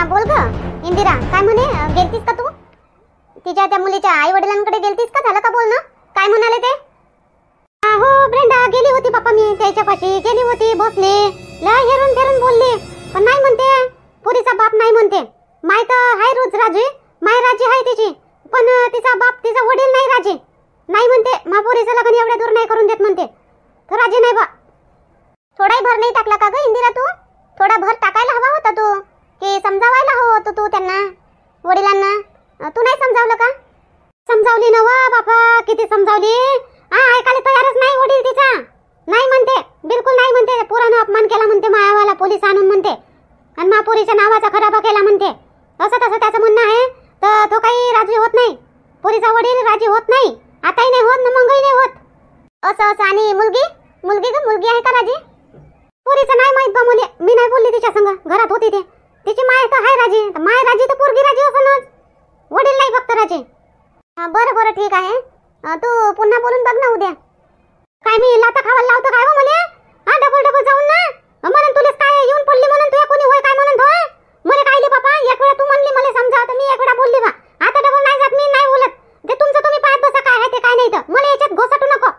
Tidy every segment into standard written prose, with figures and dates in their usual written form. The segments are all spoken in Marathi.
बोल ग इंदिरा, काय म्हणे? गेलतीस का तू तिच्या त्या मुलीच्या आई वडिलांकडे? गेलतीस का? झालं का बोलणं? काय म्हणाले ते? हो ब्रेंडा, गेली होती बापा, मी त्याच्यापाशी गेली होती, बसले, लय हेरून फेरून बोलले, पण नाही म्हणते, पुरीचा बाप नाही म्हणते. माय तर हाय रोज राजी, माय राजी आहे तिची, पण तिचा बाप, तिचा वडील नाही राजी, नाही म्हणते. महापुरीचं लग्न एवढ्या दूर नाही करून देत म्हणते, तो राजी नाही बा. थोडाही भर नाही टाकला का ग इंदिरा तू? थोडा भर टाकायला हवा होता तू, की समजावायला हवं होतं तू त्यांना, वडिलांना. तू नाही समजावलं का? समजावली ना वा बापा, किती समजावली. ऐकायला तयारच नाही वडील तिचा, नाही म्हणते, बिलकुल नाही म्हणते. पुरानं अपमान केला म्हणते मायावाला, पोलीस आणून म्हणते, आणि महापुरीच्या नावाचा खराबा केला म्हणते. असं तसं त्याचं म्हणणं आहे. तर तो काही राजी होत नाही, पुरीचा वडील राजी होत नाही, आताही नाही होत ना मगही नाही होत. असं असं. आणि मुलगी मुलगी आहे का राजी? पुरीचं नाही माहित बा मुले, मी नाही बोलली तिच्या संग, घरात होती ते. तिची माय तर हाय राजी, माय राजी तर पोरगी राजी असणच, वडील नाही फक्त राजी. बरं बरं ठीक आहे. तू पुन्हा बोलून बघ ना उद्या. काय मी लाता खावायला लावतो काय हो मले? डबल जाऊन ना म्हणून तुलेच काय येऊन पडली म्हणून तुया कोणी होय काय म्हणून होय? मले कायली बापा, एक वेळा तू म्हणली मला समजा, तर मी एक वेळा बोलली बा. आता डबल नाही जात, मी नाही बोलत. ते तुमचं तुम्ही पाहत बसा काय आहे ते काय नाही, तर मला याच्यात घोसाटू नको.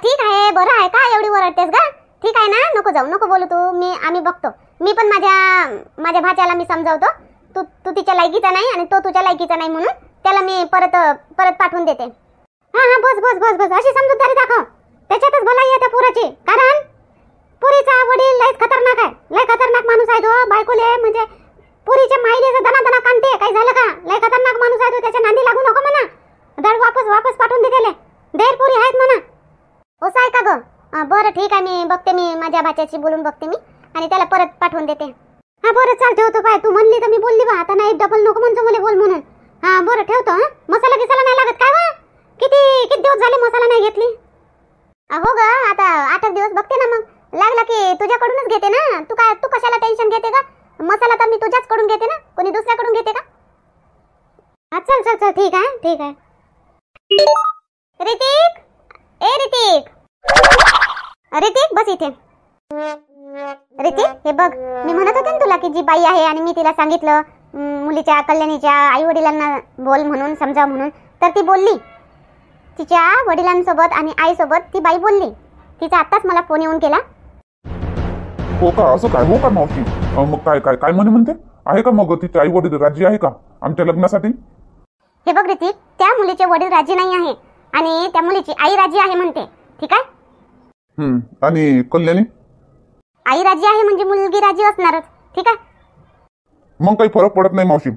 ठीक आहे, बरं आहे का एवढी ओरडतेस का? ठीक आहे ना, नको जाऊ, नको बोलू तू. आम्ही बघतो. मी पण माझ्या भाच्याला मी समजावतो. तू तिच्या लायकीचा नाही आणि तो तुझ्या लायकीचा नाही, म्हणून त्याला मी परत पाठवून देते. हा बस अशी समजूतदारी दाखव, त्याच्यातच भलाई आहे त्या पुराची. कारण पुरीचा वडील लय खतरनाक आहे, लय खतरनाक माणूस आहे तो. बायकोले म्हणजे पुरीच्या माईले दना कांते, काय झालं का? लय खतरनाक माणूस आहे तो, त्याच्या नांदी लागू नको म्हणा. धड वापस पाठवून दे त्याला. पुरी आहेत म्हणा. असं आहे का ग? बरं ठीक आहे, मी बघते, मी माझ्या भाच्याशी बोलून बघते मी, आणि त्याला परत पाठवून देते. हा बरं चाल, ठेवतो. पाय तू म्हणली तर मी बोलली बा, आता नाही डबल नको म्हणतो मला बोल म्हणून. हा बरं ठेवतो. मसाला गिसाला नाही लागत काय बा? किती दिवस झाले मसाला नाही घेतली? हो ग, आता 8 दिवस बघते ना, मग लागला की तुझ्याकडूनच घेते ना. तू कशाला टेन्शन घेते का? मसाला तर मी तुझ्याच कडून घेते ना, कोणी दुसऱ्याकडून घेते का? हा चल ठीक आहे. ऋतिक, ऋतिक बस इथे. ऋतिक, हे बघ, मी म्हणत होते ना तुला की जी बाई आहे, आणि मी तिला सांगितलं मुलीच्या कल्याणीच्या आई वडिलांना बोल म्हणून, समजा म्हणून, तर ती बोलली. तिच्या वडिलांसोबत आणि आईसोबत ती बाई बोलली. तिचा आत्ताच मला फोन येऊन केला. हो का? असं काय? हो का मावशी? मग काय म्हणते आहे का? मग तिचे आई वडील राजी आहे का आमच्या लग्नासाठी? हे बघ ऋतिक, त्या मुलीचे वडील राजी नाही आहे, आणि त्या मुलीची आई राजी आहे म्हणते. ठीक आहे. आणि कल्याणी आई राजी आहे म्हणजे मुलगी राजी असणारच. ठीक आहे. मग काही फरक पडत नाही मावशी,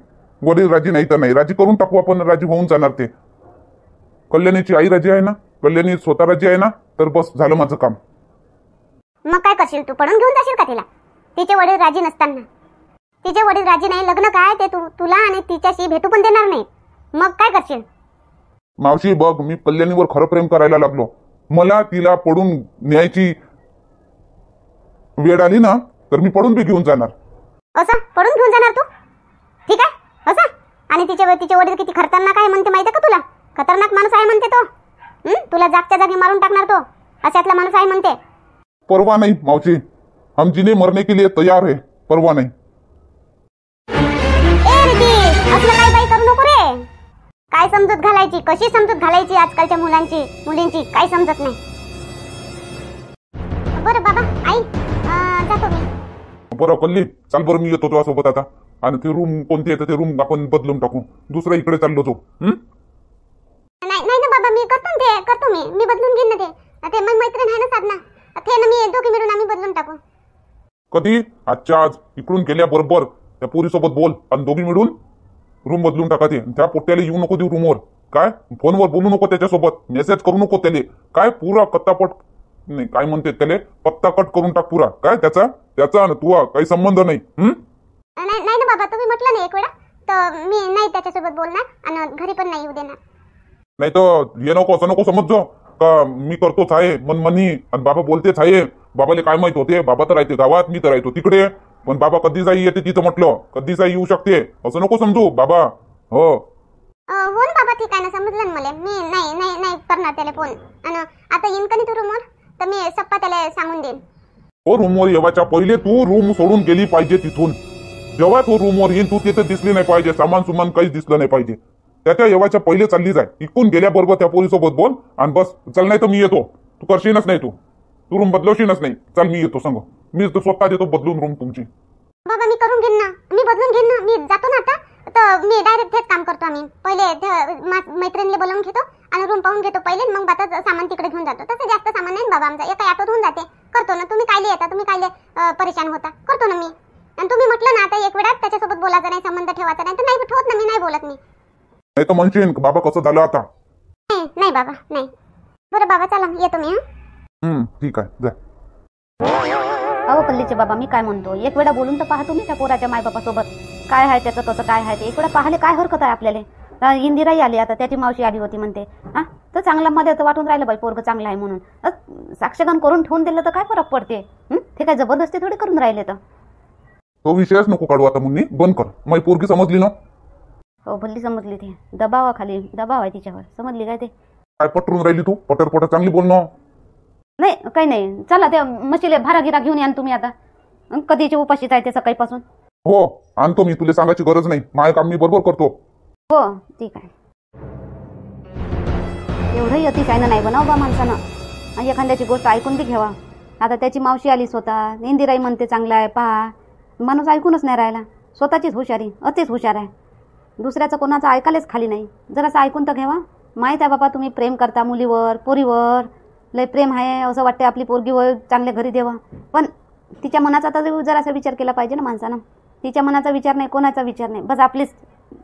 वडील राजी नाही तर नाही, राजी करून टाकू आपण, राजी होऊन जाणार ते. कल्याणीची आई राजी आहे ना, कल्याणी स्वतः राजी आहे ना, तर बस झालं माझं काम. मग काय करशील तू? पडून घेऊन जाशील का तिला? तिचे वडील राजी नसताना? तिचे वडील राजी नाही, लग्न काय ते तुला आणि तिच्याशी भेटू पण देणार नाही, मग काय करशील? मावशी बघ, मी कल्याणीवर खरं प्रेम करायला लागलो. मला तिला पडून न्यायची वेळ आली ना, तर मी पडून बी घेऊन जाणार. असं पडून घेऊन जाणार तू? ठीक आहे असं. आणि तिचे वडील किती खतरनाक आहे म्हणते माहिती का तुला? खतरनाक माणूस आहे म्हणते तो. तुला जागच्या जागी मारून टाकणार तो, अशातला माणूस आहे म्हणते. परवा नाही मावशी, हम जिने मरने के लिए तैयार है, परवा नाही. असलं काय बाई करू नको रे. काय समजूत घालायची, कशी समजूत घालायची आजकालच्या मुलींची काय समजत नाही. बरं बाबा, आई जातो मी. बरं कल्ली, चाल बरं, मी येतो तुझ्या सोबत आता. आणि ते रूम कोणते येतं ते रूम आपण बदलून टाकू, दुसऱ्या इकडे चाललो तो. नाही ना बाबा, मी करतो मी बदलून घेईन ना ते मग मैत्रीण आहे ना साधना, ते ना मी दोघी मिळून आम्ही बदलून टाकू. कधी? आजच्या आज इकडून गेल्या बरोबर त्या पोरीसोबत बोल आणि दोघी मिळून रूम बदलून टाका. ते त्या पोट्याला येऊ नको देऊ रूमवर, काय फोनवर बोलू नको त्याच्यासोबत, मेसेज करू नको त्याले, काय पुरा कत्तापट नाही काय म्हणते त्याले, पत्ता कट करून टाक पुरा. काय त्याचा आणि तुझा काही संबंध नाही. नाही ना बाबा, तुम्ही म्हटलं नाही एक वेळा, तर मी नाही त्याच्यासोबत बोलणार आणि घरी पण नाही येऊ देणार. नाही तर ये नको, असं नको समजतो का मी करतोच आहे मनमनी आणि बाबा बोलतेच आहे. बाबाले काय माहित होते, बाबा तर राहते गावात, मी तर राहतो तिकडे, पण बाबा कधी जाई येते तिथं म्हटलं, कधी जाई येऊ शकते, असं नको समजू बाबा. हो ना बाबा, ठीक आहे ना, समजलं ना मला. मी नाही करणार त्याला फोन. आणि आता येईन का नाही तू रूमवर, तर मी सप्पा त्याला सांगून देईन. हो, रूमवर येवाच्या पहिले तू रूम सोडून गेली पाहिजे तिथून. जेव्हा तो रूमवर येईल तू तिथे दिसली नाही पाहिजे, सामान सुमान काहीच दिसलं नाही पाहिजे. त्याच्या येवायच्या पहिले चालली जाय. इकून गेल्याबरोबर त्या पोरीसोबत बोल आणि बस. चल नाही तर मी येतो. तू करशीलच नाही, तू रूम बदलवशीलच नाही. चल मी येतो संग. मी स्वतः देतो बदलून रूम तुमची. बाबा मी करून घेईन ना, मी बदलून घेईन ना. मी जातो ना आता, तर मी डायरेक्ट तेच काम करतो. आम्ही पहिले मैत्रिणीला बोलावून घेतो आणि रूम पाहून घेतो पहिले, मग बाता सामान तिकडे घेऊन जातो. तसं जास्त सामान नाही बाबा आमचं, एका ॲटोत होऊन जाते. करतो ना. तुम्ही कायले येता, तुम्ही कायले परेशान होता. करतो ना मी. आणि तुम्ही म्हटलं ना आता एक वेळात त्याच्यासोबत बोलायचं नाही, संबंध ठेवायचा नाही, तर नाही ठेवत ना मी. नाही बोलत मी. नाही तर म्हणशील बाबा कसं झालं आता. नाही बाबा नाही. बरं बाबा चला येतो मी. ठीक आहे जा. अहो कल्लीचे बाबा, मी काय म्हणतो, एक वेळा बोलून तर पहा तुम्ही त्या पोराच्या मायबापासोबत. काय आहे त्याचं, कसं काय आहे ते एक वेळा पाहिले. काय हरकत आहे आपल्याला. इंदिराही आली आता, त्याची मावशी आली होती म्हणते. हा तर चांगला मध्ये तर वाटून राहिलं बाई पोरगं चांगलं आहे म्हणून. साक्षगण करून ठेवून दिलं तर काय फरक पडते. ते काय जबरदस्ती थोडी करून राहिले. तर तो विषयच नको काढू आता. मुन्नी बंद कर. माझी पोरगी समजली ना. हो भल्ली समजली. ते दबावाखाली दबाव आहे तिच्यावर. समजली काय ते. काय पटरून राहिली तू. पटर चांगली बोल ना. नाही काही नाही. चला ते मशीले भारागिरा घेऊन या तुम्ही आता. कधीचे उपाशीच आहे ते सकाळीपासून. हो आणतो मी. तुला सांगायची गरज नाही. माझं काम मी बरोबर करतो. हो ठीक आहे. एवढंही अतिशयनं नाही बनाव बा माणसानं. एखाद्याची गोष्ट ऐकून बी घ्यावा. आता त्याची मावशी आली स्वतः. इंदिराई म्हणते चांगला आहे पहा. माणूस ऐकूनच नाही राहिला. स्वतःचीच हुशारी, अतिच हुशार आहे. दुसऱ्याचं कोणाचं ऐकायलाच खाली नाही. जरासं ऐकून तर घ्यावा. माहीत आहे बाबा तुम्ही प्रेम करता मुलीवर, पोरीवर. लय प्रेम आहे असं वाटते आपली पोरगीवर चांगल्या घरी देवा. पण तिच्या मनाचा तर जरासा विचार केला पाहिजे ना माणसानं. तिच्या मनाचा विचार नाही, कोणाचा विचार नाही. बस आपलीच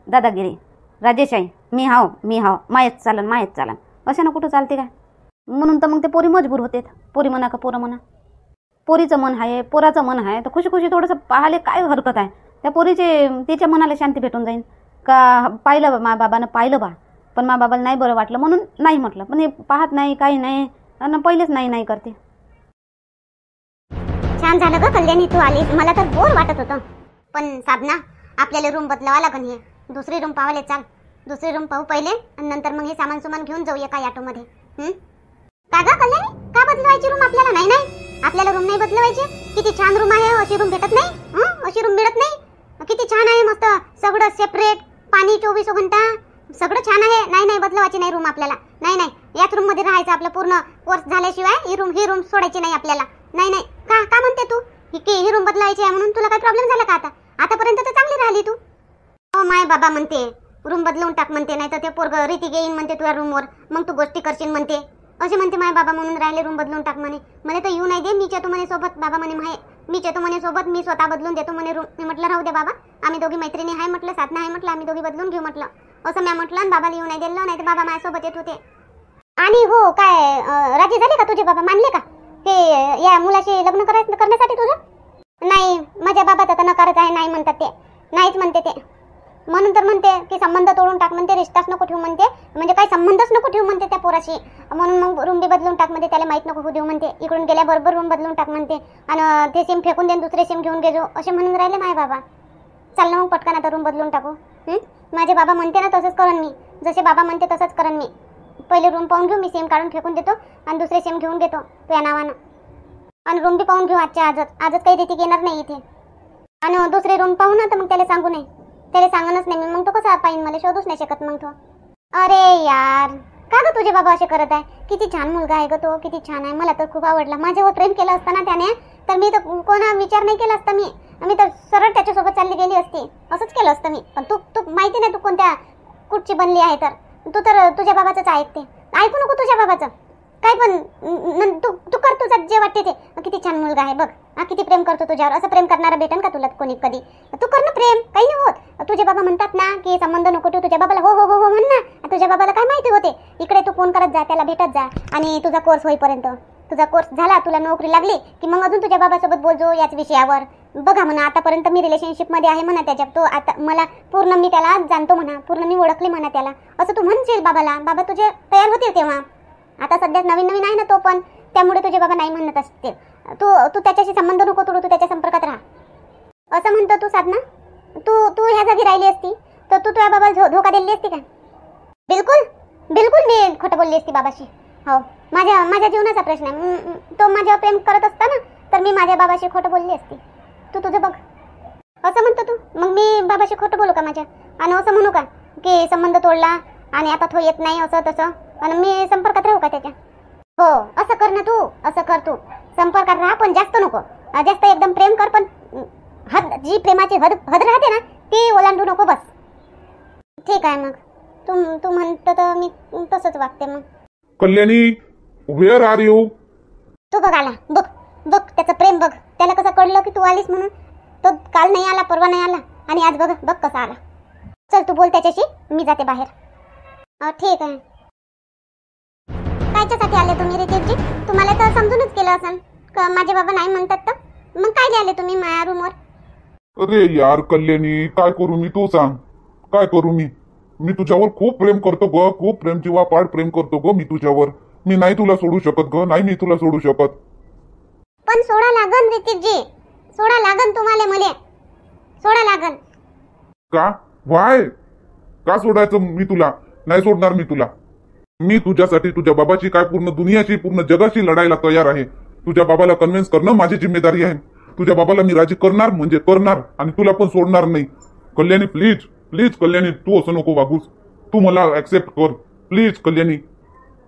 दादागिरी, राजेशाही. मी हाव मायच चालन अशा ना कुठं चालते काय. म्हणून तर मग ते पोरी मजबूर होते. पोरी म्हणा का पोरं म्हणा. पोरीचं मन आहे, पोराचं मन आहे, तर खुशी खुशी थोडंसं पाहायला काय हरकत आहे. त्या पोरीचे तिच्या मनाला शांती भेटून जाईल का. पाहिलं मा बाबानं पाहिलं बा, पण मा बाबाला नाही बरं वाटलं म्हणून नाही म्हटलं. पण हे पाहत नाही, काही नाही, आणि पहिलेच नाही करते. छान झालं ग कल्याणी तू आली. मला तर बोर वाटत होतं. पण साधना आपल्याला रूम बदलावा लागन. हे दुसरी रूम पाहायला चाल. दुसरी रूम पाहू पहिले आणि नंतर मग हे सामान सुमान घेऊन जाऊ एका ऑटोमध्ये. का ग कल्याणी, का बदलवायची रूम आपल्याला. नाही आपल्याला रूम नाही बदलवायची. किती छान रूम आहे. अशी रूम भेटत नाही. अशी रूम मिळत नाही. किती छान आहे, मस्त सगळं सेपरेट, पाणी 24 घंटा, सगळं छान आहे. नाही बदलवायची नाही रूम आपल्याला. नाही याच रूम मध्ये राहायचं आपलं. पूर्ण कोर्स झाल्याशिवाय ही रूम सोडायची नाही आपल्याला. नाही का म्हणते तू ही रूम बदलायची आहे म्हणून तुला काही प्रॉब्लेम झाला का. आतापर्यंत तर चांगली राहिली तू. हो माय बाबा म्हणते रूम बदलवून टाक म्हणते, नाही तर ते पोरग रीती घेईन म्हणते तुझ्या रूमवर, मग तू गोष्टी करशील म्हणते. असे म्हणते माय बाबा म्हणून राहिले रूम बदलून टाक म्हणे. मला तर येऊ नाही दे. मीच येतो म्हणे सोबत. बाबा म्हणे मीच येतो म्हणे सोबत. मी स्वतः बदलून देतो म्हणे रूम. मी म्हटलं राहू दे बाबा, आम्ही दोघी मैत्रिणी आहे म्हटलं, साधना आहे म्हटलं, आम्ही दोघी बदलून घेऊ म्हटलं. असं मी म्हटलं आणि बाबाला येऊ नाही दिलं. नाही तर बाबा माझ्यासोबत येत होते. आणि हो काय राजी झाले का तुझे बाबा. मानले का हे या मुलाशी लग्न करण्यासाठी तुझं. नाही माझ्या बाबाचा तर नकारच आहे. नाही म्हणतात ते. नाहीच म्हणते ते. म्हणून तर म्हणते की संबंध तोडून टाक म्हणते. रिश्ताच नको ठेवू म्हणते. म्हणजे काही संबंधच नको ठेवू म्हणते त्या पोराशी. म्हणून मग रूम बी बदलून टाक म्हणते. त्याला माहीत नको होऊ देऊ म्हणते. इकडून गेल्याबरोबर रूम बदलून टाक म्हणते. आणि ते सिम फेकून देऊन दुसरे सिम घेऊन गेलो असे म्हणून राहिले माझे बाबा. चाल ना मग पटकन आता रूम बदलून टाकू. माझे बाबा म्हणते ना तसंच करण मी. जसे बाबा म्हणते तसंच करण मी. पहिले रूम पाहून घेऊ. मी सिम काढून फेकून देतो आणि दुसरे सिम घेऊन घेतो तुझ्या नावानं. आणि रूम बी पाहून घेऊ आजच काही रीती येणार नाही इथे. आणि दुसरी रूम पाहू ना तर मग त्याला सांगू नाही. त्याला सांगणच नाही मी. मग तो कसा पाहिजे, मला शोधूच नाही शकत मग तो. अरे यार का ग तुझे बाबा असे करत आहे. किती छान मुलगा आहे ग तो. किती छान आहे. मला तर खूप आवडला. माझ्यावर प्रेम केलं असतं ना त्याने तर मी तर कोणा विचार नाही केला असता. मी तर सरळ त्याच्यासोबत चालली गेली असती. असंच केलं असतं मी. पण तू माहिती नाही तू कोणत्या कुठची बनली आहे. तर तू तर तुझ्या बाबाचंच ऐकते. ऐकू नको तुझ्या बाबाचं काय पण. तू कर तुझं जे वाटते ते. किती छान मुलगा आहे बघ. किती प्रेम करतो तुझ्यावर. असं प्रेम करणारा भेटेन का तुला कोणी कधी. तू कर ना प्रेम. काही नाही होत. तुझे बाबा म्हणतात ना की संबंध नको ठेवू. तुझ्या बाबाला हो म्हण ना. तुझ्या बाबाला काय माहिती होते. इकडे तू फोन करत जा, त्याला भेटत जा. आणि तुझा कोर्स होईपर्यंत, तुझा कोर्स झाला, तुला नोकरी लागली की मग अजून तुझ्या बाबासोबत बोलजो याच विषयावर. बघा म्हणा आतापर्यंत मी रिलेशनशिपमध्ये आहे म्हणा त्याच्या. तो आता मला पूर्ण मी त्याला जाणतो म्हणा. पूर्ण मी ओळखली म्हणा त्याला. असं तू म्हणशील बाबाला. बाबा तुझे तयार होतील तेव्हा. आता सध्या नवीन आहे ना तो पण. त्यामुळे तुझे बाबा नाही म्हणत असतील. तू त्याच्याशी संबंध नको तोडू. तू त्याच्या संपर्कात राहा असं म्हणतो तू साधना. तू ह्या जागी राहिली असती तर तू तुझ्या बाबाला धोका दिली असती का. बिलकुल मी खोटं बोलली असती बाबाशी. हो माझ्या जीवनाचा प्रश्न आहे. तो माझ्यावर प्रेम करत असता ना तर मी माझ्या बाबाशी खोटं बोलली असती. तू तुझं बघ. असं म्हणतो तू? मग मी बाबाशी खोटं बोलू का माझ्या? आणि असं म्हणू का की संबंध तोडला आणि आता तो येत नाही असं तसं, आणि मी संपर्कात राहू का त्याच्या? हो, असं कर ना तू, असं कर तू. संपर्कात राहा, पण जास्त नको. जास्त एकदम प्रेम कर, पण हद, जी प्रेमाची हद राहते ना ती ओलांडू नको बस. ठीक आहे मग, तू म्हणतो तर मी तसंच वागते मग. Kalyani, where are you? तू बघ आला, बघ बघ त्याचं प्रेम बघ. त्याला कसं कळलं की तू आलीस म्हणून. तो काल नाही आला, परवा नाही आला, आणि आज बघ बघ कसा आला. चल तू बोल त्याच्याशी, मी जाते बाहेर. ठीक आहे. कायच्यासाठी आले तुम्ही रितेशजी? तुम्हाला तर समजूनच केलं असेल माझे बाबा नाही म्हणतात तर मग काय आले तुम्ही माझ्या रूमवर? अरे यार कल्याणी, काय करू मी, तू सांग काय करू मी तुझ्यावर खूप प्रेम करतो ग, खूप प्रेम जीवापाड प्रेम करतो ग मी तुझ्यावर. मी नाही तुला सोडू शकत ग, नाही मी तुला सोडू शकत. पण सोडा लागन रितेशजी, सोडा लागन तुम्हाला, मले सोडा लागन. का? वाय? का सोडायचं मी तुला? नाही सोडणार मी तुला. मी तुझ्यासाठी, तुझ्या बाबाची काय, पूर्ण दुनियाची, पूर्ण जगाशी लढायला तयार आहे. तुझ्या बाबाला कन्व्हिन्स करणं माझी जिम्मेदारी आहे. तुझ्या बाबाला मी राजी करणार म्हणजे करणार, आणि तुला पण सोडणार नाही. कल्याणी प्लीज प्लीज कल्याणी, तू असं नको वागूस. तू मला ऍक्सेप्ट कर प्लीज कल्याणी.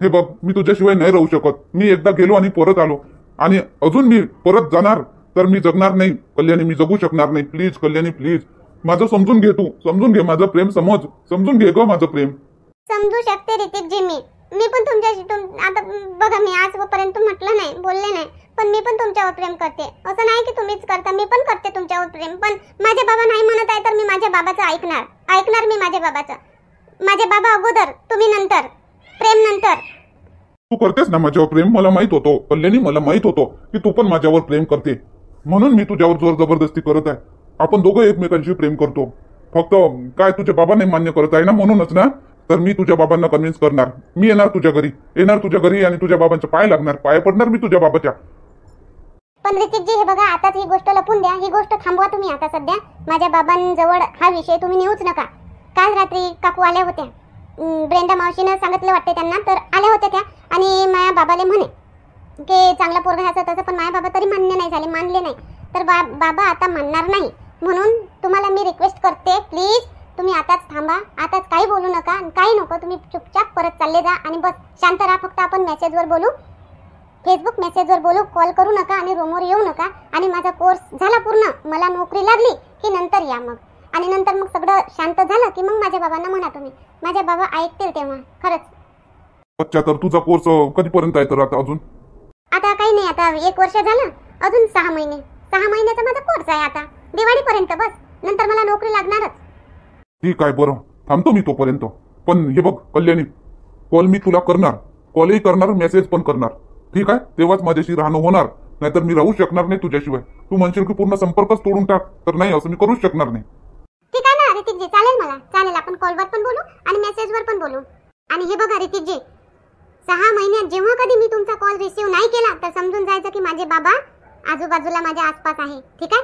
हे बघ, मी तुझ्याशिवाय नाही राहू शकत. मी एकदा गेलो आणि परत आलो, आणि अजून मी परत जाणार तर मी जगणार नाही कल्याणी, मी जगू शकणार नाही. प्लीज कल्याणी प्लीज, माझं समजून घे, तू समजून घे माझं प्रेम, समजून घे ग माझं प्रेम. समजू शकते रितेशजी, मी पण तुमच्याशी आता बघा, मी आजपर्यंत म्हटलं नाही, बोलले नाही, पण मी पण तुमच्यावर प्रेम करते. असं नाही की तुम्हीच करता, मी पण करते तुमच्यावर प्रेम. पण माझे बाबा नाही म्हणत आहे तर मी माझ्या बाबाचं ऐकणार मी माझ्या बाबाचं. माझे बाबा अगोदर, तुम्ही नंतर, प्रेम नंतर. तू करतेस ना माझ्यावर प्रेम, मला माहित होतो कल्याणी, मला माहित होतो की तू पण माझ्यावर प्रेम करते, म्हणून मी तुझ्यावर जोर जबरदस्ती करत आहे. आपण दोघं एकमेकांशी प्रेम करतो. फक्त काय तुझे बाबा नाही मान्य करत आहे ना, म्हणूनच ना. तर मी तुझ्या बाबांना कन्व्हिन्स करणार. मी येणार तुझ्या घरी आणि तुझ्या बाबांच्या पाय लागणार, पाय पडणार मी तुझ्या बाबाच्या. पण रितेशजी हे बघा, आताच ही गोष्ट लपून द्या, ही गोष्ट थांबवा तुम्ही आता सध्या. माझ्या बाबांजवळ हा विषय तुम्ही नेऊच नका. काल रात्री काकू आल्या होत्या, ब्रेंडा मावशीनं सांगितलं वाटते त्यांना, तर आल्या होत्या त्या, आणि माझ्या बाबाले म्हणे की चांगला पोरगा ह्याचं तसं, पण माझ्या बाबा तरी मान्य नाही झाले, मानले नाही. तर बाबा आता मानणार नाही, म्हणून तुम्हाला मी रिक्वेस्ट करते, प्लीज तुम्ही आताच थांबा, आताच काही बोलू नका, काही नको. तुम्ही चुपचाप परत चालले जा आणि बस शांत राहा. फक्त आपण मेसेजवर बोलू, फेसबुक मेसेजवर बोलू, कॉल करू नका आणि रूमवर येऊ नका. आणि माझा कोर्स झाला पूर्ण, मला नोकरी लागली की नंतर या मग, आणि नंतर मग सगळं शांत झालं की मग माझ्या बाबांना म्हणा तुम्ही. माझ्या बाबा ऐकतील तेव्हा, खरंच. अच्छा, तर तुझा कोर्स कधीपर्यंत आहे? तर आता अजून आता काही नाही, आता 1 वर्ष झालं, अजून 6 महिने. 6 महिन्याचा माझा कोर्स आहे आता, दिवाळीपर्यंत बस, नंतर मला नोकरी लागणारच. ठीक आहे, बरं थांबतो मी तोपर्यंत. पण हे बघ कल्याणी, कॉल मी तुला करणार, कॉलही करणार, मेसेज पण करणार, ठीक आहे? तेव्हाच माझ्याशी राहणं होणार, नाहीतर मी राहू शकणार नाही तुझ्याशिवाय. तू म्हणशील की पूर्ण संपर्कच तोडून टाक, तर नाही, असं मी करूच शकणार नाही. ठीक आहे ना रितिकजी, चालेल, मला चालेल. आपण कॉलवर पण बोलू आणि मेसेजवर पण बोलू. आणि हे बघा रितिकजी, 6 महिन्यात जेव्हा कधी मी तुमचा कॉल रिसीव्ह नाही केला तर समजून जायचं की माझे बाबा आजूबाजूला माझ्या आसपास आहे, ठीक आहे?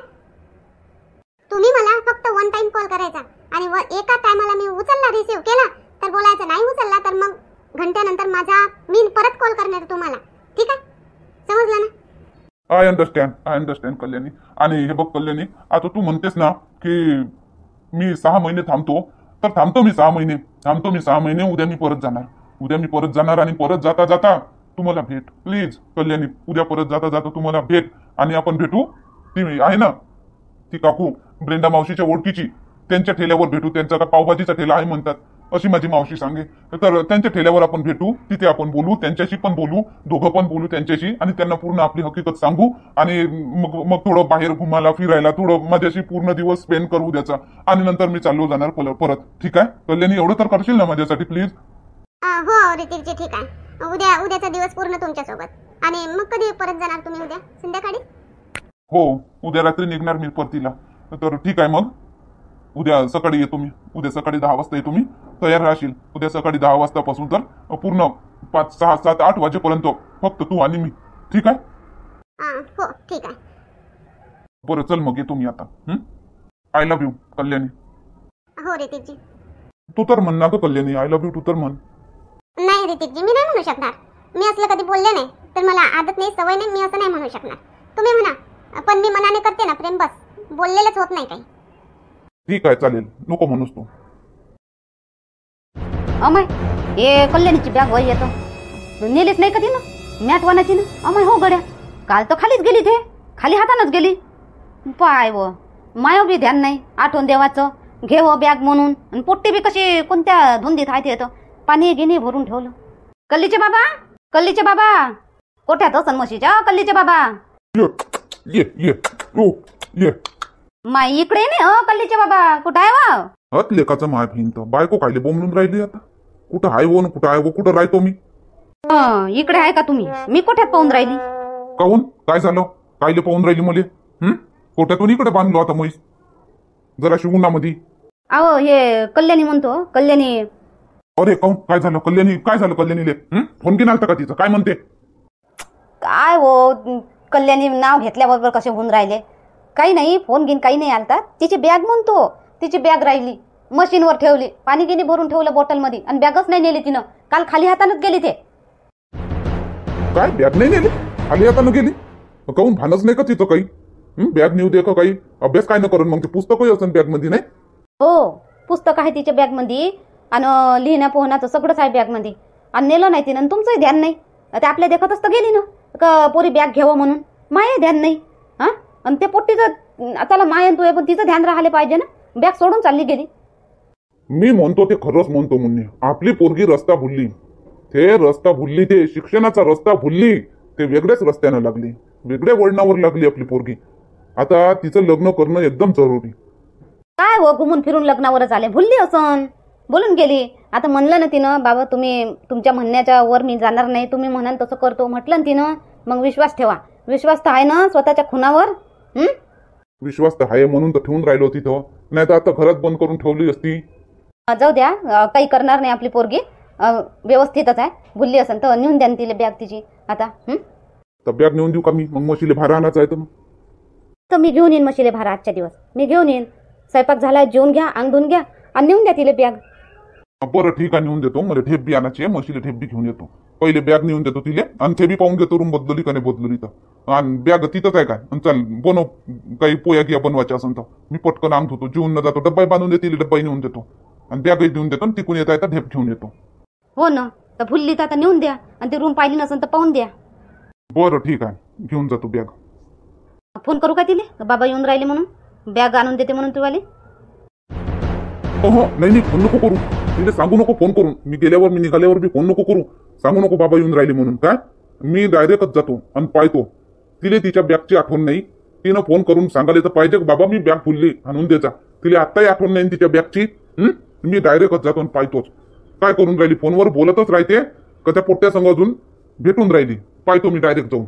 तुम्ही मला फक्त 1 टाइम कॉल करायचा, आणि एका टायमाला मी उचलला, रिसीव्ह केला तर बोलायचं, नाही उचलला तर मग घंट्यानंतर मी परत कॉल करणार तुम्हाला, ठीक आहे? समजलं ना? I understand Kalyani. आणि हे बघ कल्याणी, आता तू म्हणतेस ना की मी 6 महिने थांबतो, तर थांबतो मी 6 महिने. उद्या मी परत जाणार आणि परत जाता जाता तुम्हाला भेट. प्लीज कल्याणी, उद्या परत जाता जाता तुम्हाला भेट, आणि आपण भेटू. ती आहे ना ती काकू ब्रेंडा मावशीच्या ओळखीची, त्यांच्या ठेल्यावर भेटू. त्यांचा का पावभाजीचा ठेला आहे म्हणतात, अशी माझी मावशी सांगे. तर त्यांच्या ठेल्यावर आपण भेटू, तिथे आपण बोलू, त्यांच्याशी पण बोलू, दोघं पण बोलू त्यांच्याशी, आणि त्यांना पूर्ण आपली हकीकत सांगू. आणि मग थोडं बाहेर घुमायला फिरायला, थोडं माझ्याशी पूर्ण दिवस स्पेंड करू द्याचा, आणि नंतर मी चाललो जाणार परत, ठीक आहे कल्याणी? एवढं तर करशील ना माझ्यासाठी प्लीज? हो रितिकजी, ठीक आहे. उद्याचा दिवस पूर्ण तुमच्यासोबत. आणि मग कधी परत जाणार तुम्ही? उद्या संध्याकाळी? हो, उद्या रात्री निघणार मी परतीला. तर ठीक आहे, मग उद्या सकाळी येतो मी. उद्या सकाळी 10 वाजता येतो मी. तयार राहशील उद्या सकाळी 10 वाजतापासून तर पूर्ण 5, 6, 7, 8 वाजेपर्यंत फक्त तू आणि मी, ठीक आहे? हो ठीक आहे. बरं चल, मग येतो मी आता. I love you Kalyani. हो रितिकजी. तू तर म्हण ना ग कल्याणी, आय लव्ह यू, तू तर म्हण. नाही रितिकजी, मी नाही म्हणू शकणार. मी असलं कधी बोलले नाही, तर मला आदत नाही, सवय नाही, मी असं नाही म्हणू शकणार. तुम्ही म्हणा, पण मी मनाने करते ना प्रेम, बस. बोललेलंच होत नाही काही. ठीक आहे चालेल, नको म्हणूस तू. अमाय हे कल्याणीची बॅग वय येतं नेलीच नाही का तिनं मॅटवानाची ना. अमाय हो गड्या, काल तर खालीच गेली ते, खाली हातानच गेली. पाय व मायो बी ध्यान नाही आठवण देवाचं घे व बॅग म्हणून. आणि पोट्टी बी कशी कोणत्या धुंदीत आहे येतं. पाणी गिनी भरून ठेवलं. कल्लीचे बाबा, कल्लीचे बाबा, कोठ्यात असन म्हशीच्या कल्लीचे बाबा. ये ये ओ ये. माई इकडे नाही कल्लीचे बाबा, कुठं आहे वा? हत लेखाचं माय भिंत बायको कायले बोंबलून राहिली आता. कुठं आहे वो न कुठं आहे वो, कुठं राहतो मी? इकडे आहे का तुम्ही? मी कोठ्यात पाहून राहिली. काहून काय झालं? कायले पाहून राहिली मले? कोठ्यातून इकडे बांधलो आता म्हैस जरा उन्हामध्ये. अहो हे कल्याणी म्हणतो, कल्याणी. अरे काहून काय झालं कल्याणी? काय झालं कल्याणीले? फोन केला होता का तिचं? काय म्हणते? काय हो कल्याणी नाव घेतल्याबरोबर कसे होऊन राहिले? काही नाही, फोन घेऊन काही नाही आलता. तिची बॅग म्हणतो, तिची बॅग राहिली मशीनवर ठेवली, पाणी गिनी भरून ठेवलं बॉटलमध्ये आणि बॅगच नाही नेली तिनं. काल खाली हातानच गेली ते. काय बॅग नाही नेली? खाली हातानं गेली? काहून भानच नाही का तिचं काही? बॅग नेऊ दे का काही? अभ्यास काय न करून मग ते पुस्तकही असेल बॅग मध्ये नाही? हो पुस्तक आहे तिच्या बॅग मध्ये आणि लिहिण्या पोहण्याचं सगळंच आहे बॅग मध्ये. आणि नेलं नाही तिनं. तुमचंही ध्यान नाही. ते आपल्या देखतच तर गेली ना का पोरी बॅग घ्यावं म्हणून. माये ध्यान नाही. हा आणि ते पोट्टीचं त्याला माय तू पण तिचं ध्यान राहिले पाहिजे ना. बॅग सोडून चालली गेली. मी म्हणतो ते खरंच म्हणतो मुन्नी, आपली पोरगी रस्ता भुलली. ते रस्ता भुलली, ते शिक्षणाचा रस्ता भुलली. ते वेगळ्याच रस्त्यानं लागली, वेगळ्या वळणावर लागली आपली पोरगी. आता तिचं लग्न करणं एकदम जरुरी. काय हो घुमून फिरून लग्नावरच आले? भुलली असन, बोलून गेली. आता म्हणलं ना तिनं बाबा तुम्ही तुमच्या म्हणण्याच्या वर मी जाणार नाही, तुम्ही म्हणाल तसं करतो म्हटलं ना तिनं. मग विश्वास ठेवा. विश्वास तर आहे ना स्वतःच्या खुनावर. विश्वास तर आहे म्हणून तर ठेवून राहिलो तिथं, नाही तर आता घरात बंद करून ठेवली असती. जाऊ द्या, काही करणार नाही आपली पोरगी. व्यवस्थितच आहे. भुलली असेल तर नेऊन द्या तिला बॅग तिची आता. तर बॅग नेऊन देऊ का मी? मग मशीले भारा आणायचं आहे तर मग तर मी घेऊन येईन मशीले भारा. आजच्या दिवस मी घेऊन येईन. स्वयंपाक झाला, जेवून घ्या, अंग धुवून घ्या आणि नेऊन द्या तिला बॅग. बरं ठीक आहे, नेऊन देतो. मला ठेप बी आणायची आहे, मशीले ठेप बी घेऊन येतो. पहिले बॅग नेऊन देतो तिले आणि ते बी पाहून घेतो रूम बदलली का नाही बदलली तर. आणि बॅग तिथंच आहे काय? आणि चल बनव काही पोया किया बनवायच्या असेल तर. मी पटकन अंग धुतो, जेवून न जातो, डब्बा बांधून देते, डब्बाही नेऊन देतो आणि बॅगही देऊन देतो. आणि तिकून येता ढेप घेऊन येतो. हो ना, तर भुलली तर आता नेऊन द्या आणि ती रूम पाहिली नसेल तर पाहून द्या. बरं ठीक आहे, घेऊन जातो बॅग. फोन करू का तिले बाबा येऊन राहिले म्हणून, बॅग आणून देते म्हणून तुवाली? हो नाही फोन नको करू. तिथे सांगू नको फोन करून. मी गेल्यावर मी निघाल्यावर बी फोन नको करू. सांगू नको बाबा येऊन राहिले म्हणून. काय मी डायरेक्टच जातो आणि पाहतो. तिले तिच्या बॅगची आठवण नाही. तिनं फोन करून सांगायला तर पाहिजे बाबा मी बॅग भुलली आणून द्यायचा. तिला आत्ताही आठवण नाही तिच्या बॅगची. मी डायरेक्टच जातो आणि पाहतोच. काय करून राहिली? फोनवर बोलतच राहते का त्या पोट्ट्या संग अजून भेटून राहिली? पाहतो मी डायरेक्ट जाऊन.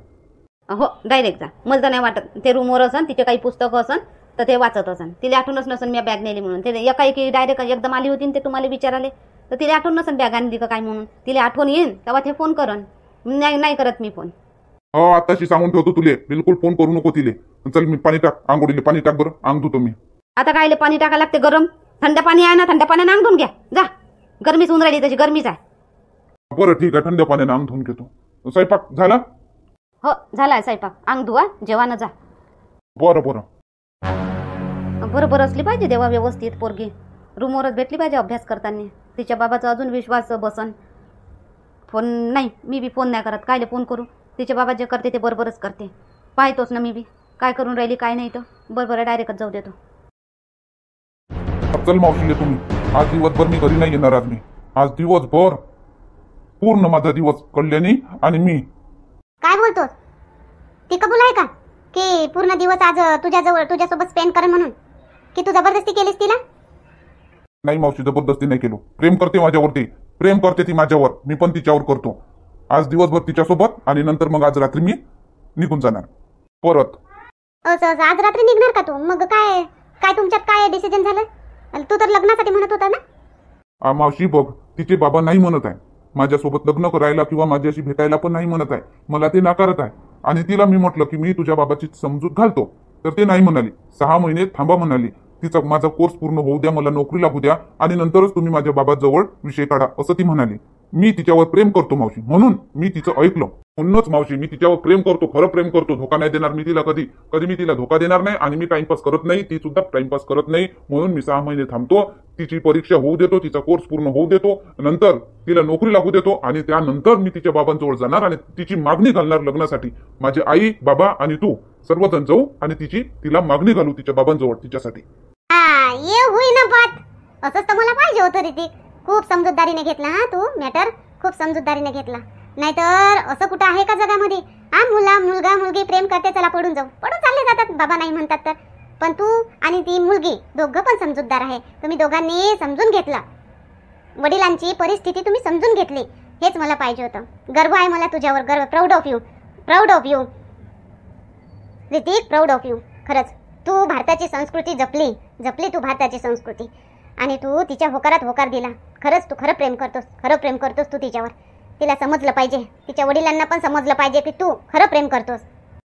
हो डायरेक्ट जा. मला तर नाही वाटत ते रूमवर असन, तिचे काही पुस्तकं असन तर ते वाचत असन. तिला आठवणच नसन मी बॅग नेली म्हणून. ते एकाएकी डायरेक्ट एकदम आली होती ते तुम्हाला विचाराले तर तिला आठवण नसन बॅग आणली का काय म्हणून. तिला आठवण येईन तेव्हा ते फोन करन. नाही करत मी फोन. हो आताशी सांगून ठेवतो तुले, बिलकुल फोन करू नको तिले. चल मी पाणी टाक, आंघोळीले पाणी टाक बरं, अंग धुतो मी. आता कायले पाणी टाकायला लागते? गरम थंड पाणी आहे ना, थंड पाण्याने अंग धुवून घ्या जा. गरमीच होऊन राहिली, तशी गरमीच आहे. बरं ठीक आहे, थंड पाण्याने अंग धुवून घेतो. स्वयंपाक झाला? हो झालाय स्वयंपाक. अंग धुवा, जेवायला जा. बरं बरं बरोबर असली पाहिजे देवा व्यवस्थित पोरगी. रूमवरच भेटली पाहिजे अभ्यास करताना. तिच्या बाबाचा अजून विश्वास बसन. फोन नाही, मी बी फोन नाही करत. कायले फोन करू? तिच्या बाबा जे करते ते बरोबरच करते. पाहतोच ना मी बी काय करून राहिली काय नाही. तर बरोबर डायरेक्टच जाऊ देतो. चल मावशीले तुम्ही. आज दिवसभर मी घरी नाही येणार. आज मी आज दिवसभर पूर्ण माझा दिवस कल्याणी आणि मी. काय बोलतोस? ती कबूल आहे का की पूर्ण दिवस आज तुझ्यासोबत स्पेंड कर म्हणून? की तू जबरदस्ती केलीस तिला? नाही मावशी, जबरदस्ती नाही केलो. प्रेम करते माझ्यावरती, प्रेम करते ती माझ्यावर, मी पण तिच्यावर करतो. आज दिवसभर तिच्यासोबत आणि नंतर मग आज रात्री मी निघून जाणार परत. असं आज रात्री निघणार का तू? मग काय काय तुमच्यात काय डिसिजन झालं? तू तर लग्नासाठी म्हणत होता ना? मावशी बघ, तिचे बाबा नाही म्हणत आहे माझ्यासोबत लग्न करायला किंवा माझ्याशी भेटायला पण नाही म्हणत आहे. मला ते नाकारत आहे. आणि तिला मी म्हटलं की मी तुझ्या बाबाची समजूत घालतो तर ते नाही म्हणाली. 6 महिने थांबा म्हणाली. तिचा माझा कोर्स पूर्ण होऊ द्या, मला नोकरी लागू द्या आणि नंतरच तुम्ही माझ्या बाबाजवळ विषय काढा असं ती म्हणाली. मी तिच्यावर प्रेम करतो मावशी, म्हणून मी तिचं ऐकलं. म्हणूनच मावशी मी तिच्यावर प्रेम करतो, खरं प्रेम करतो. धोका नाही देणार मी तिला, कधी कधी मी तिला धोका देणार नाही. आणि मी टाइमपास करत नाही, ती सुद्धा टाइमपास करत नाही. म्हणून मी 6 महिने थांबतो, तिची परीक्षा होऊ देतो, तिचा कोर्स पूर्ण होऊ देतो, नंतर तिला नोकरी लागू देतो. आणि त्यानंतर मी तिच्या बाबांजवळ जाणार आणि तिची मागणी घालणार लग्नासाठी. माझे आई बाबा आणि तू सर्वजण जाऊ आणि तिला मागणी घालू तिच्या बाबांजवळ तिच्यासाठी. ये होई ना बात. असंच तर मला पाहिजे होतं ऋतिक. खूप समजूतदारीने घेतला हा तू मॅटर, खूप समजूतदारीने घेतला. नाहीतर असं कुठं आहे का जगामध्ये? हा मुलगा मुलगी प्रेम करते, चला पडून चालले जातात, बाबा नाही म्हणतात तर. पण तू आणि ती मुलगी दोघं पण समजूतदार आहे. तुम्ही दोघांनी समजून घेतलं, वडिलांची परिस्थिती तुम्ही समजून घेतली. हेच मला पाहिजे होतं. गर्व आहे मला तुझ्यावर, गर्व. Proud of you Hrithik, proud of you. खरंच तू भारताची संस्कृती जपली तू भारताची संस्कृती. आणि तू तिच्या होकारात होकार दिला. खरंच तू खरं प्रेम करतोस तू तिच्यावर. तिला समजलं पाहिजे, तिच्या वडिलांना पण समजलं पाहिजे की तू खरं प्रेम करतोस.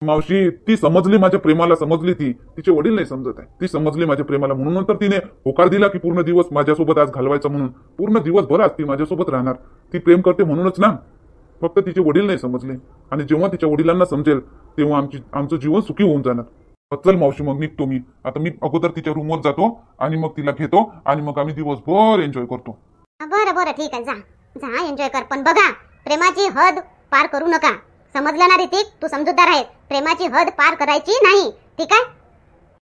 मावशी ती समजली, माझ्या प्रेमाला समजली. तिचे वडील नाही समजत आहे. ती समजली माझ्या प्रेमाला, म्हणून नंतर तिने होकार दिला की पूर्ण दिवस माझ्यासोबत आज घालवायचा. म्हणून पूर्ण दिवसभर आज ती माझ्यासोबत राहणार. ती प्रेम करते म्हणूनच ना. फक्त तिचे वडील नाही समजले. आणि जेव्हा तिच्या वडिलांना समजेल तेव्हा आमचं जीवन सुखी होऊन जाणार. चल मावशी, मग निघतो मी आता. मी अगोदर तिच्या रूमवर जातो आणि मग तिला घेतो आणि मग आम्ही दिवसभर एन्जॉय करतो. बरं ठीक आहे, जा एन्जॉय कर. पण बघा, प्रेमाची हद पार करू नका. समजलं ना ऋतिक? तू समजूतदार आहे. प्रेमाची हद पार करायची नाही, ठीक आहे?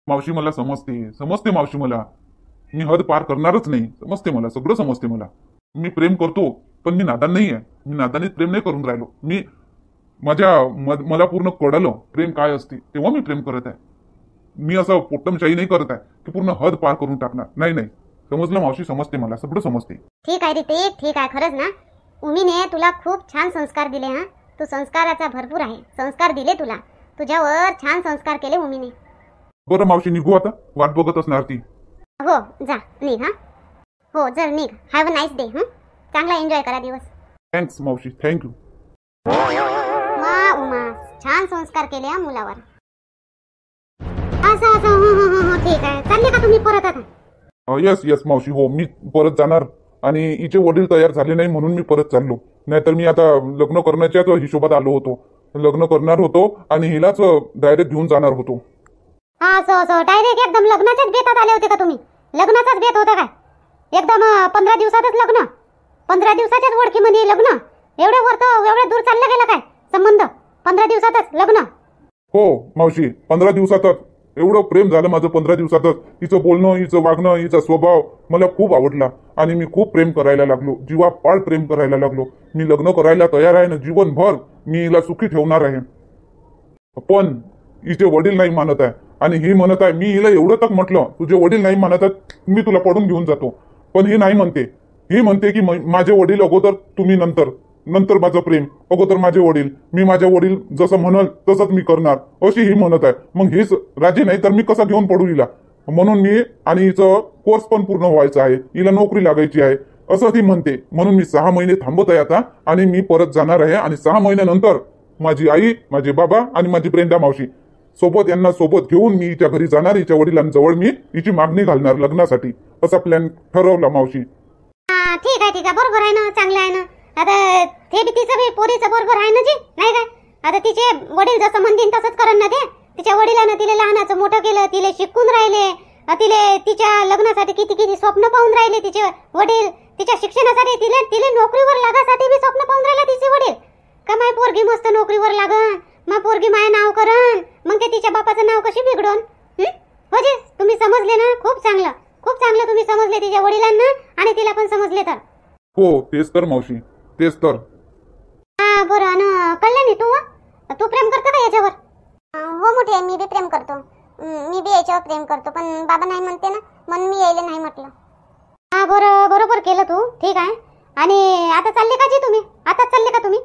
मावशी मला समजते मावशी. मी हद पार करणारच नाही. समजते मला, सगळं समजते मला. मी प्रेम करतो पण मी नादान नाही आहे. मी नादानीत प्रेम नाही करून राहिलो. मला पूर्ण कळलं प्रेम काय असते, तेव्हा मी प्रेम करत आहे. मी असं पोट्टमशाही नाही करत आहे की पूर्ण हद पार करून टाकणार. नाही. समजलं मावशी, समजते मला, सगळं समजते. ठीक आहे ऋतिक, ठीक आहे. खरंच ना, उमीने तुला खूप छान संस्कार दिले. हा, तू संस्काराचा भरपूर आहे. संस्कार दिले तुला, तुझ्यावर छान संस्कार केले उमीने. बरं मावशी, निघू आता, वाट बघत असणार ती. हो, जा निघ. हा हो, जर निघ. Have a nice day. चांगला एन्जॉय करा दिवस. थँक्स मावशी, थँक्यू. उमा छान संस्कार केले या मुलावर. असं ठीक आहे. चालले का तुम्ही परत आता? येस मावशी, हो मी परत जाणार. आणि हिचे वडील तयार झाले नाही म्हणून मी परत चाललो. नाहीतर मी आता लग्न करण्याच्याच हिशोबात आलो होतो. लग्न करणार होतो आणि हिलाच डायरेक्ट घेऊन जाणार होतो. असं डायरेक्ट एकदम लग्नाच्याच बेतात आले होते का तुम्ही? लग्नाचाच बेत होता काय? एकदम 15 दिवसातच लग्न? 15 दिवसाच्याच ओळखीमध्ये लग्न? एवढ्या दूर चाललं गेलं काय संबंध? 15 दिवसातच लग्न? हो मावशी, 15 दिवसातच. एवढं प्रेम झालं माझं 15 दिवसातच. हिचं बोलणं, हिचं वागणं, हिचा स्वभाव मला खूप आवडला आणि मी खूप प्रेम करायला लागलो. जीवापाड प्रेम करायला लागलो. मी लग्न करायला तयार आहे ना. जीवनभर मी हिला सुखी ठेवणार आहे. पण हिचे वडील नाही मानत आहे आणि ही म्हणत आहे. मी हिला एवढं तक म्हटलं, तुझे वडील नाही मानत आहेत, मी तुला पडून घेऊन जातो. पण ही नाही म्हणते. ही म्हणते की माझे वडील अगोदर, तुम्ही नंतर माझं प्रेम. अगोदर माझे वडील, मी माझ्या वडील जसं म्हणल तसंच मी करणार, अशी ही म्हणत आहे. मग हीच राजी नाही तर मी कसा घेऊन पडू हिला? म्हणून मी, आणि हिचं कोर्स पण पूर्ण व्हायचं आहे, हिला नोकरी लागायची आहे असं ती म्हणते. म्हणून मी 6 महिने थांबत आहे आता आणि मी परत जाणार आहे. आणि 6 महिन्यानंतर माझी आई, माझे बाबा आणि माझी ब्रेंडा मावशी यांना सोबत घेऊन मी हिच्या घरी जाणार. हिच्या वडिलांजवळ मी हिची मागणी घालणार लग्नासाठी. असा प्लॅन ठरवला मावशी. ठीक आहे. बरोबर आहे ना, चांगलं आहे ना. आता ते तिचं बी पोरीचं बरोबर आहे ना जी, नाही काय? आता तिचे वडील जसं म्हणतील तसंच करन ना ते. तिच्या वडिलांना तिला लहानाचं मोठं केलं, तिला शिकून राहिले, तिच्या लग्नासाठी किती स्वप्न पाहून राहिले तिचे वडील. तिच्या शिक्षणासाठी तिला नोकरीवर लागासाठी बी स्वप्न पाहून राहिले तिचे वडील. का माय पोरगी मस्त नोकरीवर लागन, मा पोरगी माय नाव करन, मग ते तिच्या बापाचं नाव कशी बिघडून? हो जी, तुम्ही समजले ना. खूप चांगलं तुम्ही समजले तिच्या वडिलांना आणि तिला पण समजले तर. हो तेच तर मावशी, तेच तर. बरं ना. कल्याणी, तू प्रेम करतो का याच्यावर? हो मोठे, मी बी प्रेम करतो. मी बी याच्यावर प्रेम करतो, पण बाबा नाही म्हणते ना, म्हणून मी यायला नाही म्हटलं. बरोबर केलं तू. ठीक आहे. आणि आता चालले का जी तुम्ही? आताच चालले का तुम्ही?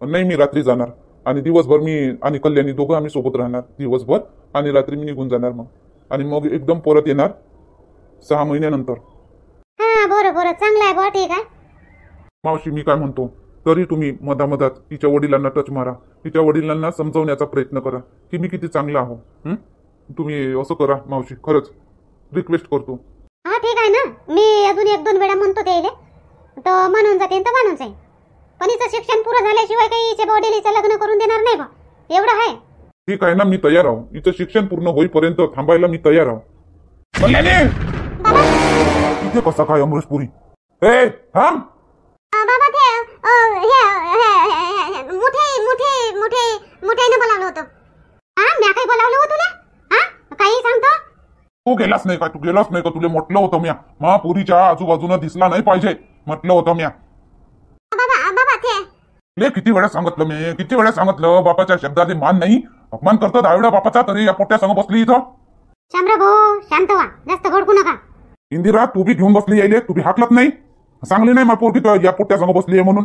नाही, मी रात्री जाणार आणि दिवसभर मी आणि कल्याणी दोघं आम्ही सोबत राहणार दिवसभर. आणि रात्री मी निघून जाणार मग. आणि मग एकदम परत येणार 6 महिन्यानंतर. बरं चांगलं आहे. ठीक आहे मावशी, मी काय म्हणतो, तरी तुम्ही मधामधात तिच्या वडिलांना टच मारा. तिच्या वडिलांना समजवण्याचा प्रयत्न करा की मी किती चांगला आहो. तुम्ही असं करा मावशी, खरंच रिक्वेस्ट करतो. ठीक आहे ना. मी अजून 1-2 वेळा म्हणतो ते तर म्हणून जाते तर म्हणून जाईल. पण हिचं शिक्षण पुरं झाल्याशिवाय काही हिच्या बॉडीलीचं लग्न करून देणार नाही बा, एवढं आहे. ठीक आहे ना, मी तयार आहो. हिचं शिक्षण पूर्ण होईपर्यंत थांबायला मी तयार आहो. कल्याणी इथे कसा काय अमृतपुरी? ए थांब बाबा ते मोठ्याने बोलावलं होतं. म्या काही बोलावलं हो तुला? काही सांगतो? तू गेलाच नाही का? तू गेलाच नाही का? तुला म्हटलं होतं म्या, महापुरीच्या आजूबाजूला दिसला नाही पाहिजे म्हटलं होतं म्या. बाबा ते ले किती वेळा सांगितलं मी, किती वेळा सांगितलं, बापाच्या शब्दाचे मान नाही. अपमान करतो दहावेळा बापाचा, तरी या पोट्या संग बसली इथं. शामराव भाऊ शांत व्हा, जास्त भडकू नका. इंदिरा तू बी घेऊन बसली यायले, तू बी हाकलत नाही. चांगली नाही माझी पोरगी या पोट्या संग बसली आहे म्हणून.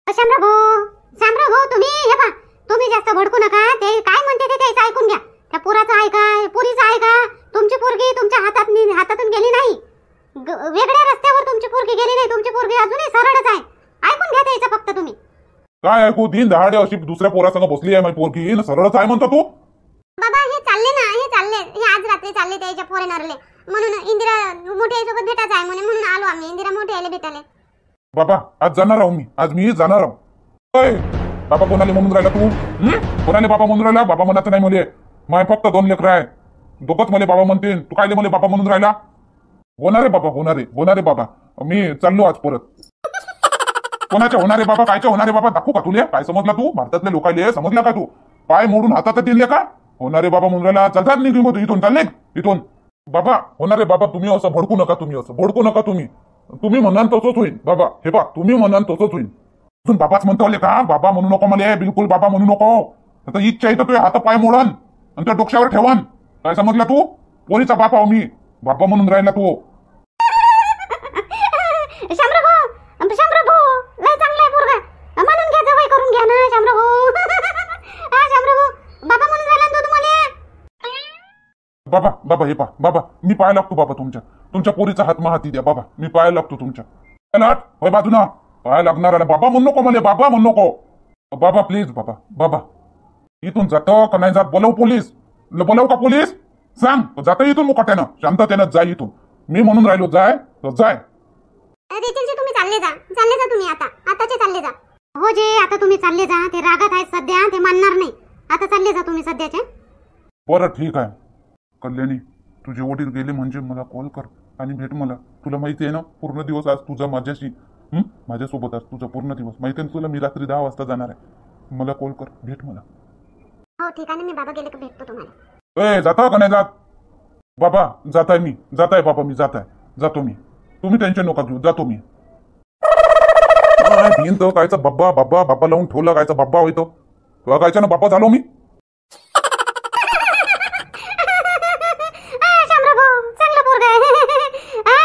शामराव भाऊ तुम्ही हे पहा, तुम्ही जास्त भडकू नका. ते काय म्हणते ते त्याचं ऐकून घ्या. त्या पोराचं ऐका, पुरीचं ऐका. तुमची पोरगी तुमच्या हातातून गेली नाही. वेगळ्या रस्त्यावर तुमची पोरगी गेली नाही. तुमची पोरगी अजूनही सरळच आहे. ऐकून घ्या त्याचं फक्त तुम्ही. काय ऐकू? दिन दहाडे अशी दुसऱ्या पोरासंग बसली आहे माझी पोरगी, सरळच आहे म्हणतो तू. बाबा हे चालले हे आज रात्री चालले त्याच्या फॉरेनरले, म्हणून इंदिरा मोठ्या सोबत भेटायचं आहे म्हणून आलो आम्ही इंदिरा मोठ्या यायला भेटायला. बाबा आज जाणार आहो मी, आज मी जाणार आहो. बाबा कोणाला म्हणून राहिला तू? कोणाला बाबा म्हणून राहिला? बाबा म्हणायचं नाही मले. माय फक्त 2 लेकरं आहे, दोघंच मला बाबा म्हणते. तू कायले मला बाबा म्हणून राहिला? होणारे बाबा, होणारे बाबा. मी चाललो आज परत. कोणाच्या होणारे बाबा, कायच्या होणारे बाबा दाखवू का तुले? काय समजला तू? भारतातल्या लोकांले समजला का तू? पाय मोडून हातात दिले का? होणारे बाबा म्हणून राहिला. चालतात निघून इथून, चालले इथून. बाबा होणारे बाबा, तुम्ही असं भडकू नका. भडकू नका तुम्ही म्हणाल तसंच होईल बाबा. हे बा तुम्ही म्हणाल तसंच होईल. तुम्ही बाबाच म्हणतो का? बाबा म्हणू नको मला, बिलकुल बाबा म्हणू नको. आता इच्छा आहे तर तुझे हात पाय मोडन आणि त्या डोक्यावर ठेवान. काय समजला तू? पोरीचा बाप आहो मी, बाबा म्हणून राहिला तू. शामराव भाऊ लय चांगला आहे पोरगा, म्हणून घ्या, जवळ करून घ्या ना शामराव भाऊ. शामराव भाऊ बाबा म्हणून राहिला ना तुम्हाला. बाबा हे पा बाबा, मी पाय लागतो बाबा तुमच्या पोरीचा हात हाती द्या बाबा. मी पाय लागतो तुमच्या. होय बाजूना पाय लागणार आहे. बाबा म्हणू नको मला, बाबा म्हणू नको. बाबा प्लीज बाबा. इथून जातो का नाही जात? बोलव पोलीस. बोलव का पोलीस? सांग जातं इथून मुकाट्यानं, शांततेनं जाय इथून. मी म्हणून राहिलो जाय तर जाय. तुम्ही चालले जा तुम्ही आताचे चालले जा. हो जे आता तुम्ही चालले जा. ते रागात आहेत सध्या, ते मानणार नाही. आता चालले जा तुम्ही सध्याचे. बरं ठीक आहे. कल्याणी तुझे वडील गेले म्हणजे मला कॉल कर आणि भेट मला. तुला माहिती आहे ना पूर्ण दिवस आज तुझा माझ्याशी माझ्यासोबत आज तुझा पूर्ण दिवस. माहिती आहे ना तुला? मी रात्री 10 वाजता जाणार आहे. मला कॉल कर, भेट मला. हो ठीक आहे ना, मी बाबा गेले का भेटतो तुम्हाला. जाता का नाही जात? बाबा जाताय मी, जाताय बाबा मी, जातो मी. तुम्ही टेन्शन नका घेऊ, जातो मी. भिन तो कायचा बाबा लावून ठेवला, कायचा बाबा होईतो तुला? कायचा ना बाबा झालो मी. शामराव भाऊ चांगला पोरगा आहे.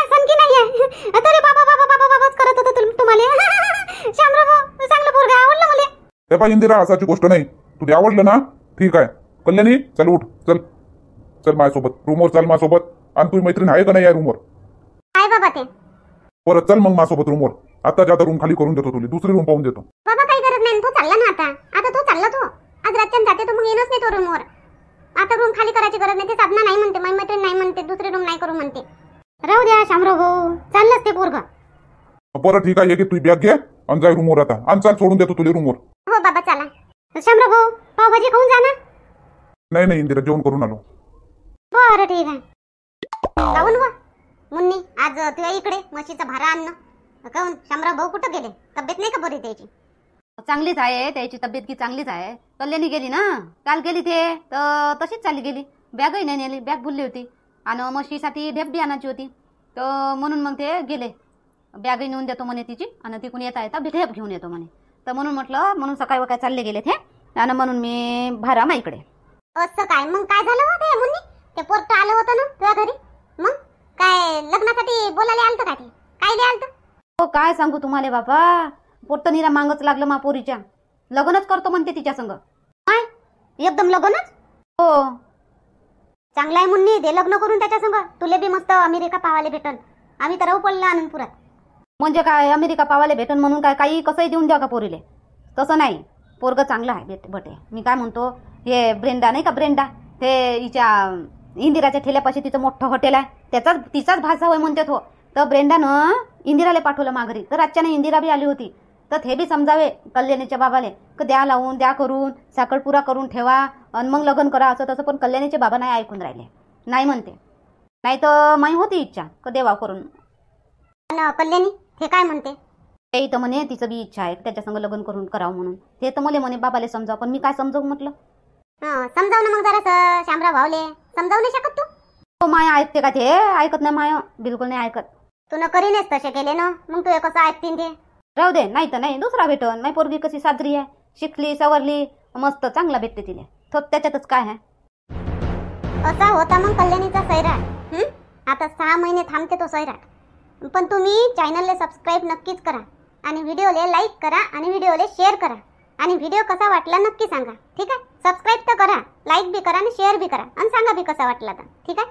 सनकी नाहीये तरी बाबाच करत होता तुम्हाला. शामराव भाऊ चांगला पोरगा, आवडला मला. हे पा इंदिरा, असाची गोष्ट नाही. तुला आवडलं ना? ठीक आहे. कल्याणी चल, उठ, चल माझ्यासोबत रूमवर. चाल माझ्यासोबत. आणि तुझी मैत्रीण आहे का नाही या रूमवर? काय बाबा ते? परत चल मग माझ्यासोबत रूमवर. आता रूम खाली करून देतो तुला, दुसरी रूम पाहून देतो. बाबा काही गरज नाही, तो चालला ना आता तो चालला. तो आज रातच्यान जाते, तो मग येणच नाही तो रूमवर. आता रूम खाली करायची गरज नाही. ते साधना नाही म्हणते, माझी मैत्रीण नाही म्हणते, दुसरी रूम नाही करू म्हणते. राहू द्या शामराव भाऊ, चाललंच ते पोरगा. बरं ठीक आहे, की तू बॅग घे आणि जाय रूमवर आता. आणि चाल, सोडून देतो तुला रूमवर. हो बाबा चला. शामराव भाऊ पावभाजी खाऊन जा ना. नाही इंदिरा, जेवण करून आलो. बरं ठीक आहे. जाऊन वा मुन्नी, आज तुझ्या इकडे म्हशीचा भारा आणणं. काहून शामराव भाऊ कुठं गेले? तब्येत नाही का बरी त्याची? चांगलीच आहे त्याची तब्येत, की चांगलीच आहे. कल्याणी गेली ना, काल गेली ते तर तशीच चालली गेली. बॅगही नाही नेली, बॅग भुलली होती. आणि म्हशीसाठी ढेप बी आणायची होती, तर म्हणून मग ते गेले. बॅगही नेऊन देतो म्हणे तिची, आणि तिकून येता ढेप घेऊन येतो म्हणे. तर म्हणून म्हटलं, म्हणून सकाळी काय चालले गेले ते, आणि म्हणून मी भारा माईकडे. असं काय? मग काय झालं होतं मुन्नी? ते पोरट आलं होतं ना तुझ्या घरी, मग काय लग्नासाठी बोलायला आलतं का? ते काय लिहा आलतं? हो काय सांगू तुम्हाला बाबा, पोट्ट निरा मागच लागलं मा पोरीच्या. लग्नच करतो म्हणते तिच्या संग. काय एकदम लग्नच? हो चांगला आहे मुन्नी, दे लग्न करून त्याच्या संग. तुले बी मस्त अमेरिका पावाले भेटन. आम्ही तर राहू पडला आनंदपुरात. म्हणजे काय अमेरिका पावाले भेटन म्हणून काय काही कसंही देऊन द्या का पोरीले? तसं नाही, पोरग चांगलं आहे बटे. मी काय म्हणतो, हे ब्रेंडा नाही का, ब्रेंडा, ते हिच्या इंदिराच्या ठेल्यापाशी तिचं मोठं हॉटेल आहे, तिचाच भाषा होय म्हणते तो. तर ब्रेंडानं इंदिराला पाठवलं माघारी. तर आजच्यानं इंदिरा बी आली होती. तर हे बी समजावे कल्याणीच्या बाबाले की द्या लावून द्या करून साखरपुरा करून ठेवा आणि मग लग्न करा असं तसं. पण कल्याणीचे बाबा नाही ऐकून राहिले, नाही म्हणते. नाही तर माही होती इच्छा का देवा करून. आणि कल्याणी हे काय म्हणते? ते तर म्हणे तिचं बी इच्छा आहे त्याच्यासंग लग्न करून करावं म्हणून. ते तर मला म्हणे बाबाले समजाव, पण मी काय समजावू म्हटलं. समजाव ना मग जरा शामराव भावले. समजावू नाही शकत तू? हो माया ऐकते का ते? ऐकत नाही माया, बिलकुल नाही ऐकत. तू न करीनेच तसे केले ना, मग तू कसं ऐकतीन ते? राहू दे, नाही तर नाही दुसरा भेटन. नाही पोरगी कशी साजरी आहे, शिकली सवरली मस्त चांगला भेटते तिला. तो त्याच्यातच काय आहे. असा होता मग कल्याणीचा सैराट. आता 6 महिने थांबते तो सैराट. पण तुम्ही चॅनलला सबस्क्राईब नक्कीच करा आणि व्हिडिओला लाईक करा आणि व्हिडिओला शेअर करा आणि व्हिडिओ कसा वाटला नक्की सांगा. ठीक आहे? सबस्क्राईब तर करा, लाईक बी करा आणि शेअर बी करा आणि सांगा बी कसा वाटला तर. ठीक आहे?